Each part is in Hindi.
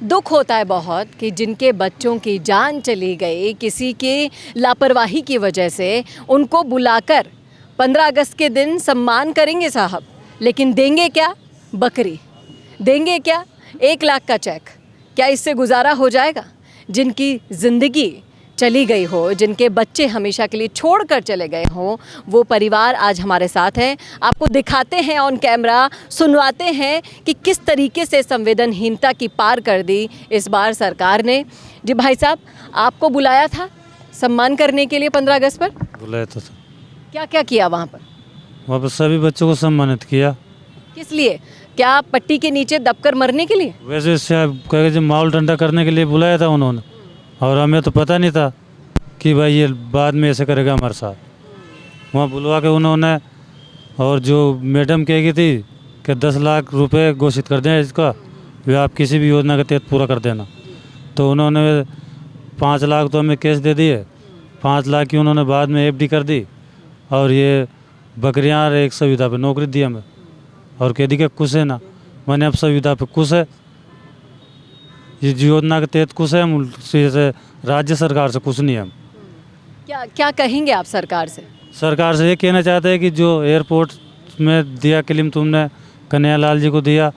दुख होता है बहुत कि जिनके बच्चों की जान चली गई किसी की लापरवाही की वजह से, उनको बुलाकर 15 अगस्त के दिन सम्मान करेंगे साहब, लेकिन देंगे क्या? बकरी। देंगे क्या? 1 लाख का चेक। क्या इससे गुजारा हो जाएगा? जिनकी ज़िंदगी चली गई हो, जिनके बच्चे हमेशा के लिए छोड़कर चले गए हों, वो परिवार आज हमारे साथ हैं। आपको दिखाते हैं ऑन कैमरा, सुनवाते हैं कि किस तरीके से संवेदनहीनता की पार कर दी इस बार सरकार ने। जी भाई साहब, आपको बुलाया था सम्मान करने के लिए 15 अगस्त पर? बुलाया था। क्या क्या किया वहाँ पर? वहाँ पर सभी बच्चों को सम्मानित किया। किस लिए? क्या पट्टी के नीचे दबकर मरने के लिए? वैसे जो माहौल ठंडा करने के लिए बुलाया था उन्होंने, और हमें तो पता नहीं था कि भाई ये बाद में ऐसे करेगा हमारे साथ। वहाँ बुलवा के उन्होंने, और जो मैडम कही थी कि 10 लाख रुपए घोषित कर दें इसका, वे आप किसी भी योजना के तहत पूरा कर देना। तो उन्होंने 5 लाख तो हमें कैश दे दिए, 5 लाख की उन्होंने बाद में FD कर दी, और ये बकरियाँ और एक संविदा पे नौकरी दी हमें, और कह दी कि खुश है ना। मैंने अब संविदा पे खुश है, ये योजना के तहत खुश है हम, से राज्य सरकार से खुश नहीं है हम। क्या क्या कहेंगे आप सरकार से? सरकार से ये कहना चाहते हैं कि जो एयरपोर्ट में दिया क्लेम तुमने कन्हैया लाल जी को दिया,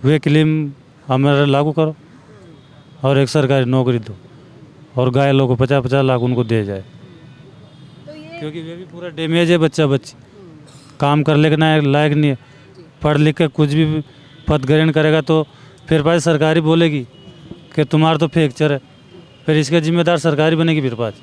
वे क्लेम हमारे लागू करो, और एक सरकारी नौकरी दो, और घायलों को 50-50 लाख उनको दिया जाए। क्योंकि वे भी पूरा डैमेज है, बच्चा बच्ची काम कर लेना लायक नहीं है, पढ़ लिख के कुछ भी पद ग्रहण करेगा तो फिर बाद सरकारी बोलेगी कि तुम्हारा तो फ्रैक्चर है, फिर इसका जिम्मेदार सरकारी बनेगी फिर बाद।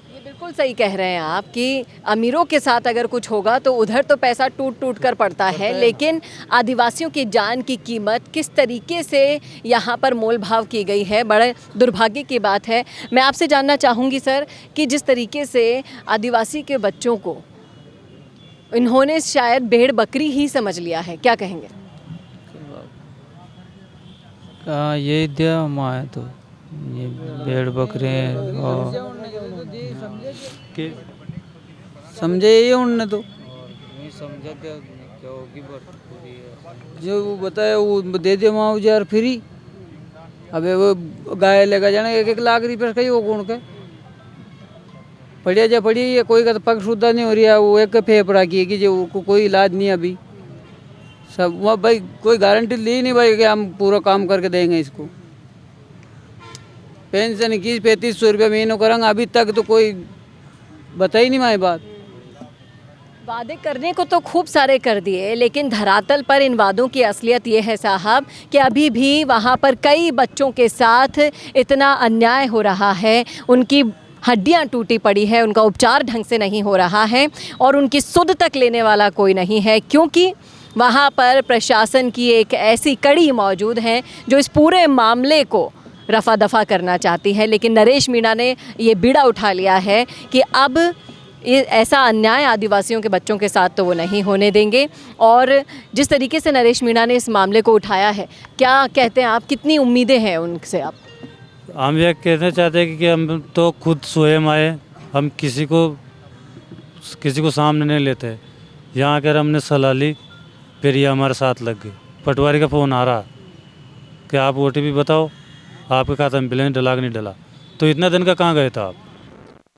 ये बिल्कुल सही कह रहे हैं आप कि अमीरों के साथ अगर कुछ होगा तो उधर तो पैसा टूट टूट कर पड़ता है, लेकिन आदिवासियों की जान की कीमत किस तरीके से यहाँ पर मोल भाव की गई है, बड़े दुर्भाग्य की बात है। मैं आपसे जानना चाहूँगी सर कि जिस तरीके से आदिवासी के बच्चों को इन्होंने शायद भेड़ बकरी ही समझ लिया है, क्या कहेंगे? ये दिया माँ तो ये भेड़ बकरे और समझे ये उनने तो जो वो बताया वो दे दिया मुआवजा यार फ्री। अबे वो गाय लेकर जाने 1-1 लाख रुपये का ही वो कौन का पढ़िया जा पढ़ी है, कोई का तो पग शुद्धा नहीं हो रही है, वो एक फेफड़ा की है कि जो कोई इलाज नहीं अभी सब। वहाँ भाई कोई गारंटी ली नहीं भाई कि हम पूरा काम करके देंगे इसको। पेंशन 21-3500 रुपये महीनों करेंगे, अभी तक तो कोई बता ही नहीं हमारी बात। वादे करने को तो खूब सारे कर दिए, लेकिन धरातल पर इन वादों की असलियत ये है साहब कि अभी भी वहाँ पर कई बच्चों के साथ इतना अन्याय हो रहा है, उनकी हड्डियाँ टूटी पड़ी है, उनका उपचार ढंग से नहीं हो रहा है, और उनकी सुध तक लेने वाला कोई नहीं है, क्योंकि वहाँ पर प्रशासन की एक ऐसी कड़ी मौजूद है जो इस पूरे मामले को रफा दफा करना चाहती है। लेकिन नरेश मीणा ने ये बीड़ा उठा लिया है कि अब ऐसा अन्याय आदिवासियों के बच्चों के साथ तो वो नहीं होने देंगे। और जिस तरीके से नरेश मीणा ने इस मामले को उठाया है, क्या कहते हैं आप, कितनी उम्मीदें हैं उनसे आप? हम ये कहना चाहते हैं कि हम तो खुद स्वयं आए, हम किसी को सामने नहीं लेते। यहाँ आकर हमने सलाह ली, फिर ये हमारे साथ लग गए। पटवारी का फ़ोन आ रहा कि आप OTP बताओ, आपके खाता में बैलेंस डला कि नहीं डला। तो इतना दिन का कहाँ गए था आप?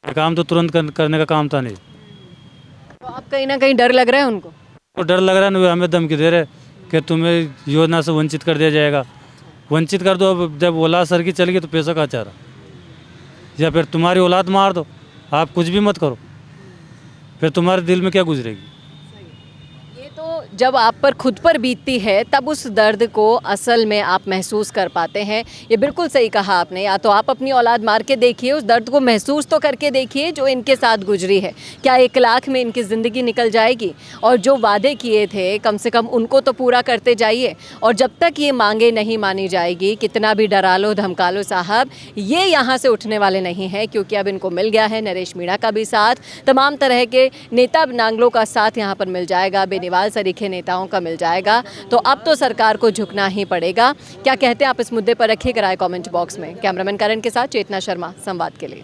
ये काम तो तुरंत करने का काम था नहीं। तो आप कहीं ना कहीं डर लग रहा है उनको? वो डर लग रहा है ना, वे हमें धमकी दे रहे कि तुम्हें योजना से वंचित कर दिया जाएगा। वंचित कर दो, अब जब औलाद सर की चल गई तो पैसा कहाँ चाह रहा, या फिर तुम्हारी औलाद मार दो, आप कुछ भी मत करो, फिर तुम्हारे दिल में क्या गुजरेगी? जब आप पर खुद पर बीतती है तब उस दर्द को असल में आप महसूस कर पाते हैं। ये बिल्कुल सही कहा आपने, या तो आप अपनी औलाद मार के देखिए, उस दर्द को महसूस तो करके देखिए जो इनके साथ गुजरी है। क्या 1 लाख में इनकी ज़िंदगी निकल जाएगी? और जो वादे किए थे कम से कम उनको तो पूरा करते जाइए, और जब तक ये मांगे नहीं मानी जाएगी, कितना भी डरा लो धमका लो साहब, ये यहाँ से उठने वाले नहीं हैं। क्योंकि अब इनको मिल गया है नरेश मीणा का भी साथ, तमाम तरह के नेता नांगलों का साथ यहाँ पर मिल जाएगा, बेनीवाल सरीखे नेताओं का मिल जाएगा। तो अब तो सरकार को झुकना ही पड़ेगा। क्या कहते हैं आप इस मुद्दे पर? रखिएगा राय कमेंट बॉक्स में। कैमरामैन करण के साथ चेतना शर्मा, संवाद के लिए।